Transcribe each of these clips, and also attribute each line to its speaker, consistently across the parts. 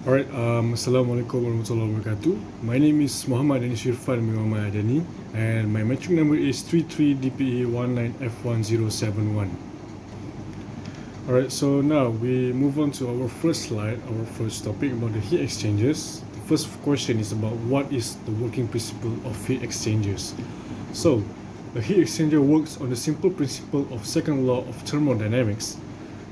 Speaker 1: Alright, Assalamualaikum warahmatullahi wabarakatuh. My name is Mohammed Danish Irfan Muhammad Adani, and my metric number is 33DPA19F1071. Alright, so now we move on to our first slide, our first topic about the heat exchangers. The first question is about what is the working principle of heat exchangers. So, a heat exchanger works on the simple principle of second law of thermodynamics.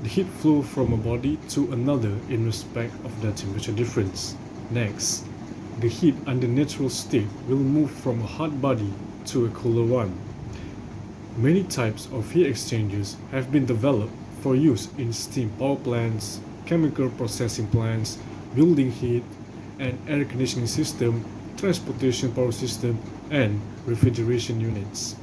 Speaker 1: The heat flow from a body to another in respect of the temperature difference. Next, the heat under natural state will move from a hot body to a cooler one. Many types of heat exchangers have been developed for use in steam power plants, chemical processing plants, building heat and air conditioning system, transportation power system, and refrigeration units.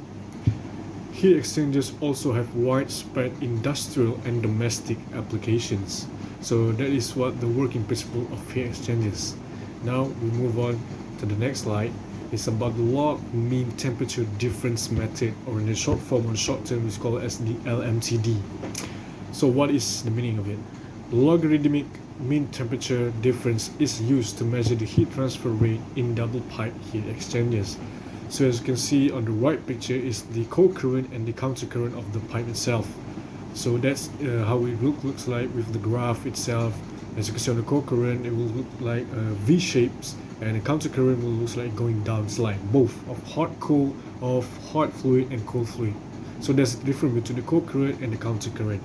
Speaker 1: Heat exchangers also have widespread industrial and domestic applications. So that is what the working principle of heat exchangers. Now we move on to the next slide. It's about the log mean temperature difference method, or in the short form or short term is called as the LMTD. So what is the meaning of it? The logarithmic mean temperature difference is used to measure the heat transfer rate in double pipe heat exchangers. So as you can see on the right picture is the co-current and the counter-current of the pipe itself. So that's how it looks like with the graph itself. As you can see on the co-current, it will look like V shapes, and the counter-current will look like going down slide, both of hot fluid and cold fluid. So there's a difference between the co-current and the counter-current.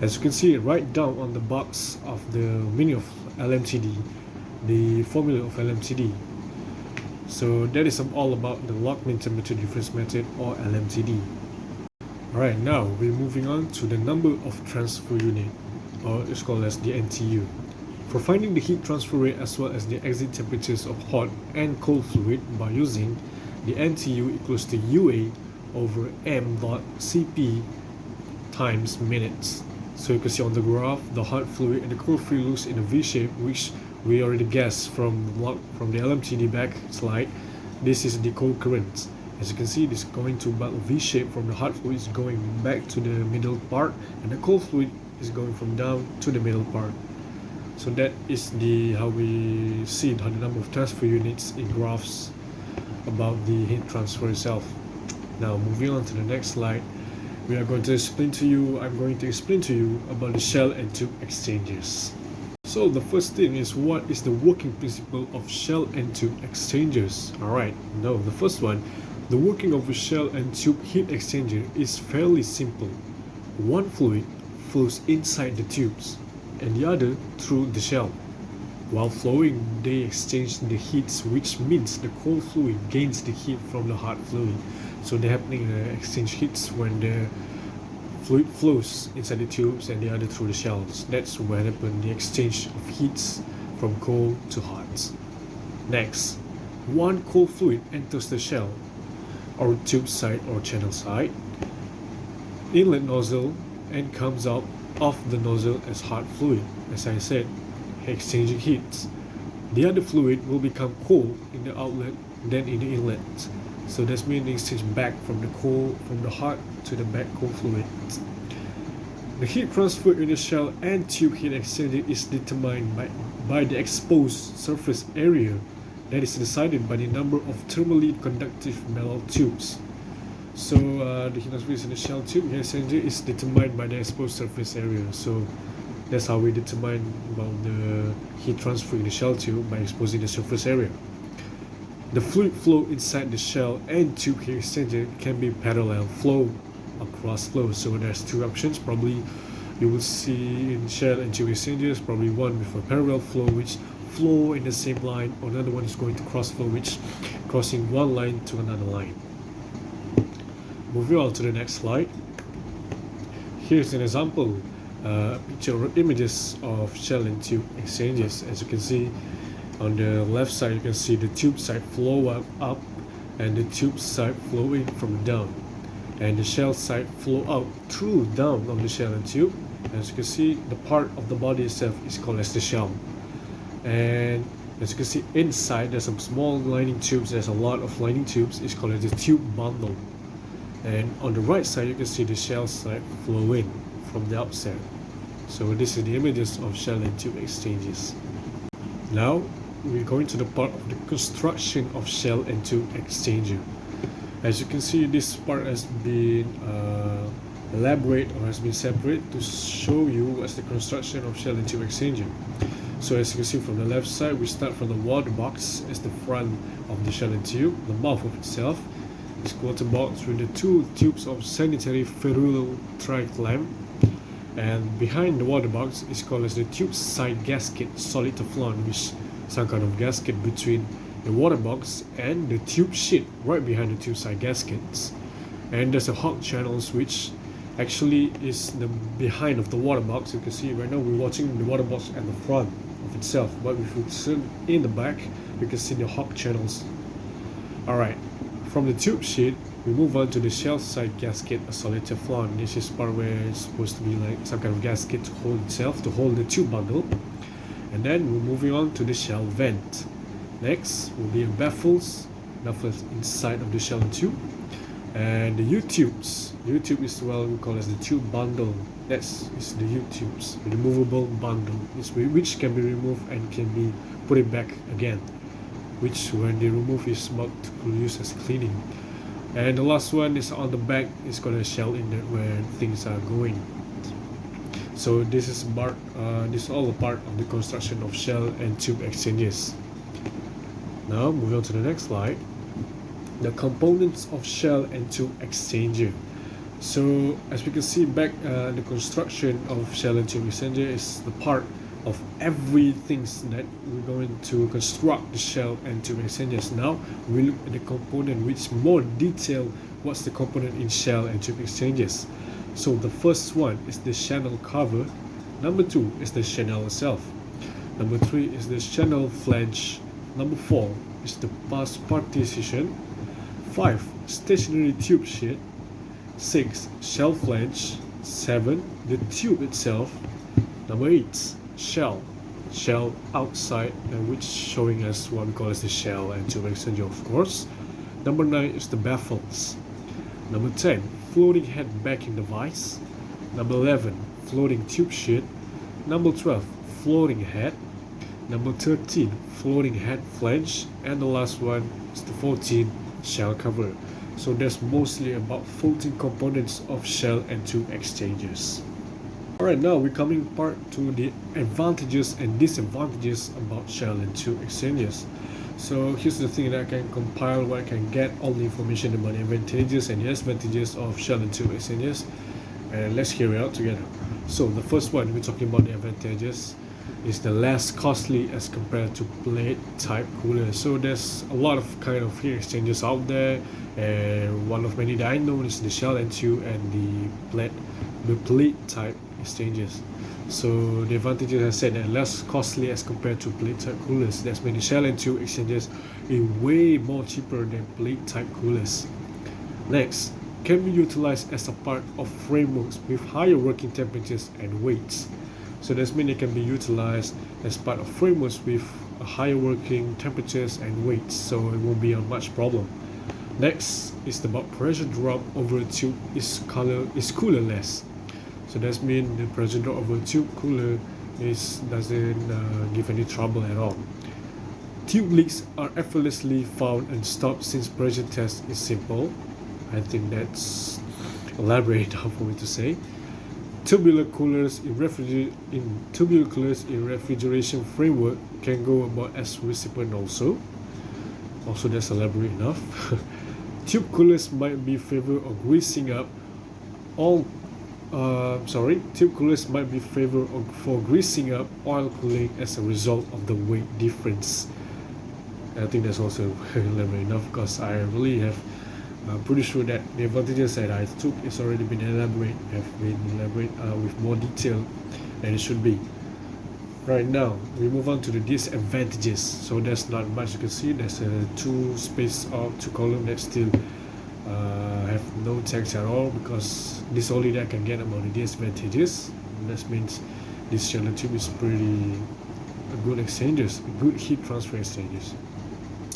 Speaker 1: As you can see right down on the box of the meaning of LMTD, the formula of LMTD. So that is all about the log mean temperature difference method, or LMTD. Alright, now we're moving on to the number of transfer unit, or it's called as the NTU. For finding the heat transfer rate as well as the exit temperatures of hot and cold fluid by using the NTU equals to UA over M dot CP times minutes. So you can see on the graph, the hot fluid and the cold fluid looks in a V shape, which we already guessed from the LMTD back slide. This is the cold current. As you can see, this is going to about V shape. From the hot fluid is going back to the middle part, and the cold fluid is going from down to the middle part. So that is how we see the number of transfer units in graphs about the heat transfer itself. Now moving on to the next slide, I'm going to explain to you about the shell and tube exchangers. So the first thing is, what is the working principle of shell and tube exchangers? Alright, now the first one, the working of a shell and tube heat exchanger is fairly simple. One fluid flows inside the tubes and the other through the shell. While flowing, they exchange the heats, which means the cold fluid gains the heat from the hot fluid. So they're happening exchange heats when the fluid flows inside the tubes and the other through the shells. That's what happens, the exchange of heats from cold to hot. Next, one cold fluid enters the shell, or tube side or channel side, inlet nozzle, and comes out of the nozzle as hot fluid. As I said, exchanging heats. The other fluid will become cold in the outlet, then in the inlet. So that's meaning exchange back from the hot to the back cold fluid. The heat transfer in the shell and tube heat exchanger is determined by the exposed surface area, that is decided by the number of thermally conductive metal tubes. So the heat transfer in the shell tube heat exchanger is determined by the exposed surface area. So that's how we determine about the heat transfer in the shell tube, by exposing the surface area. The fluid flow inside the shell and tube heat exchanger can be parallel flow or cross flow. So there's two options. Probably you will see in shell and tube exchangers, probably one with a parallel flow, which flow in the same line, or another one is going to cross flow, which crossing one line to another line. Moving on to the next slide. Here's an example picture or images of shell and tube exchangers. As you can see, on the left side you can see the tube side flow up and the tube side flow in from down, and the shell side flow out through down on the shell and tube. As you can see, the part of the body itself is called as the shell, and as you can see inside there's some small lining tubes. There's a lot of lining tubes. It's called as the tube bundle. And on the right side you can see the shell side flow in from the outside. So this is the images of shell and tube exchanges. Now we're going to the part of the construction of shell and tube exchanger. As you can see, this part has been elaborate or has been separate to show you what's the construction of shell and tube exchanger. So as you can see from the left side, we start from the water box as the front of the shell and tube. The mouth of itself is quarterboard through the two tubes of sanitary ferrule tri-clamp, and behind the water box is called as the tube side gasket solid Teflon, which is some kind of gasket between the water box and the tube sheet right behind the tube side gaskets. And there's a hot channel switch actually is the behind of the water box. You can see right now we're watching the water box at the front of itself, but if we turn in the back we can see the hot channels. Alright, from the tube sheet we move on to the shell side gasket, a solid Teflon. This is part where it's supposed to be like some kind of gasket to hold itself, to hold the tube bundle. And then we're moving on to the shell vent. Next will be baffles inside of the shell and tube. And the U-tubes. U-tube is what we call as the tube bundle. That's the U-tubes, the removable bundle, which can be removed and can be put it back again, which when they remove is about to use as cleaning. And the last one is on the back, it's got a shell inlet where things are going. So this is all a part of the construction of shell and tube exchanges. Now moving on to the next slide, the components of shell and tube exchanger. So as we can see back, the construction of shell and tube exchanger is the part of everything that we're going to construct the shell and tube exchangers. Now we look at the component which more detail what's the component in shell and tube exchangers. So the first one is the channel cover, number 2 is the channel itself, number 3 is the channel flange, number 4 is the pass partition, 5 stationary tube sheet, 6 shell flange, 7 the tube itself, number 8 shell outside, which showing us what we call as the shell and tube exchanger, of course. Number 9 is the baffles. Number 10 floating head backing device. Number 11 floating tube sheet. Number 12 floating head. Number 13 floating head flange, and the last one is the 14 shell cover. So there's mostly about 14 components of shell and tube exchangers. Alright, now we're coming part to the advantages and disadvantages about shell and tube exchangers. So here's the thing that I can compile where I can get all the information about the advantages and disadvantages of shell and tube exchangers, and let's hear it out together. So the first one we're talking about the advantages is the less costly as compared to plate type coolers. So there's a lot of kind of heat exchangers out there, and one of many that I know is the shell and tube and the plate type exchanges. So the advantages I said that less costly as compared to plate type coolers. That's mean the shell and tube exchanges is way more cheaper than plate type coolers. Next, can be utilized as a part of frameworks with higher working temperatures and weights. So that's mean it can be utilized as part of frameworks with higher working temperatures and weights, so it won't be a much problem. Next is about pressure drop over a tube is coolerless. So that means the pressure drop over a tube cooler doesn't give any trouble at all. Tube leaks are effortlessly found and stopped since pressure test is simple. I think that's elaborate enough for me to say. Tubular coolers in refrigeration framework can go about as recipient also. Also that's elaborate enough. Tube coolers might be favored of greasing up tube coolers might be favored for greasing up oil cooling as a result of the weight difference. I think that's also elaborate enough because I really have I'm pretty sure that the advantages that I took is already been elaborate with more detail than it should be. Right now we move on to the disadvantages. So there's not much you can see. There's a two column that still have no text at all, because this only that I can get about the disadvantages. And that means this channel tube is pretty good exchanges, good heat transfer exchanges.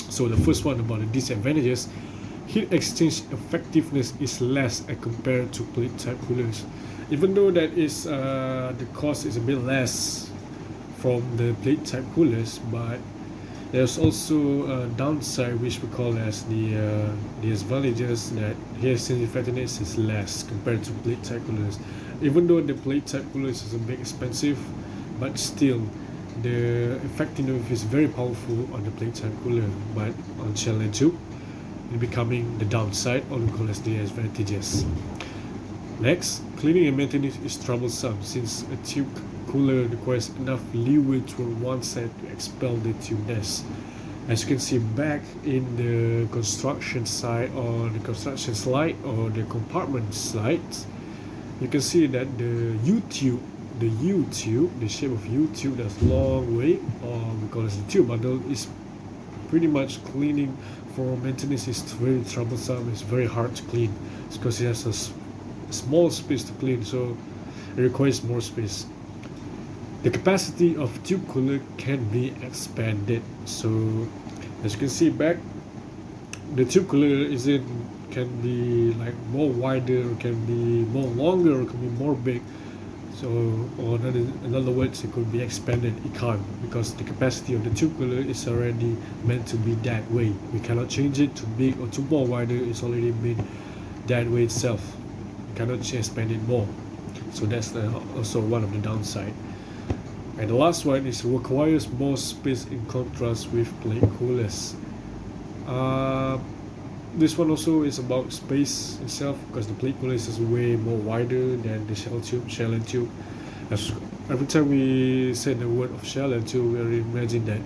Speaker 1: So the first one about the disadvantages: heat exchange effectiveness is less as compared to plate type coolers. Even though that is the cost is a bit less from the plate type coolers, but there's also a downside which we call as the disadvantages, that heat exchange effectiveness is less compared to plate type coolers. Even though the plate type coolers is a bit expensive, but still the effectiveness is very powerful on the plate type cooler, but on shell and tube it becoming the downside, or we call as the advantages. Next, cleaning and maintenance is troublesome since a tube cooler requires enough leeway toward one side to expel the tube nest. As you can see back in the construction side, or the construction slide, or the compartment slides, you can see that the U-tube, the shape of U-tube, that's long way, or we call it the tube bundle, is pretty much cleaning for maintenance is very troublesome. It's very hard to clean because it has a small space to clean, so it requires more space. The capacity of tube cooler can be expanded. So as you can see back, the tube cooler can be like more wider, or can be more longer, or can be more big. So, or in other words, it could be expanded. It can't, because the capacity of the tube cooler is already meant to be that way. We cannot change it to big or to more wider. It's already made that way itself. We cannot expand it more. So that's also one of the downside. And the last one is requires more space in contrast with plate coolers. This one also is about space itself, because the plate cooler is way more wider than the shell and tube. Every time we say the word of shell and tube, we imagine that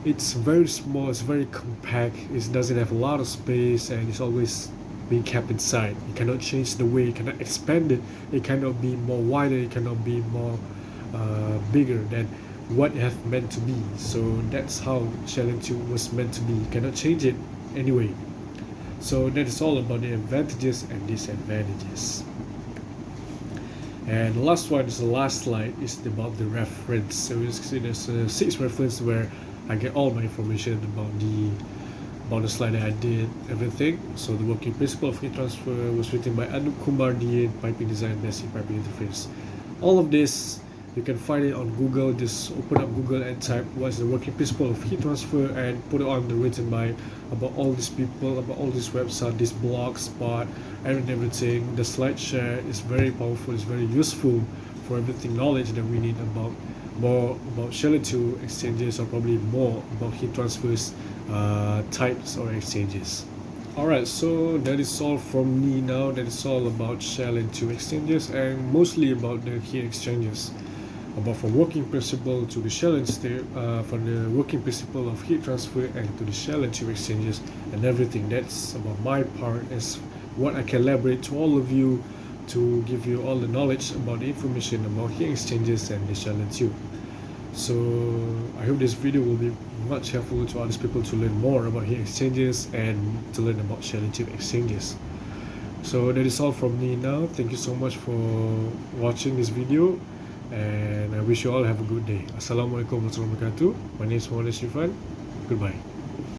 Speaker 1: it's very small, it's very compact, it doesn't have a lot of space, and it's always being kept inside. You cannot change the way, you cannot expand it, it cannot be more wider, it cannot be more bigger than what it has meant to be. So that's how shell and tube was meant to be. You cannot change it anyway. So that is all about the advantages and disadvantages. And the last one is the last slide, is about the reference. So you see there's 6 reference where I get all my information about the slide that I did, everything. So the working principle of heat transfer was written by Kumar Dian, piping design, basic piping interface. All of this you can find it on Google. Just open up Google and type what's the working principle of heat transfer, and put it on the written by about all these people, about all this website, this blog spot, and everything. The slide share is very powerful, it's very useful for everything knowledge that we need about more about shell and tube exchanges, or probably more about heat transfers types or exchanges. Alright, so that is all from me now. That is all about shell and tube exchanges, and mostly about the heat exchanges. About from working principle to the shell and tube, from the working principle of heat transfer and to the shell and tube exchanges, and everything. That's about my part, as what I can elaborate to all of you, to give you all the knowledge about the information about heat exchanges and the shell and tube. So I hope this video will be much helpful to other people to learn more about heat exchanges and to learn about shell and tube exchanges. So that is all from me now. Thank you so much for watching this video, and I wish you all have a good day. Assalamualaikum warahmatullahi wabarakatuh. My name is Mohammed. Irfan. Goodbye.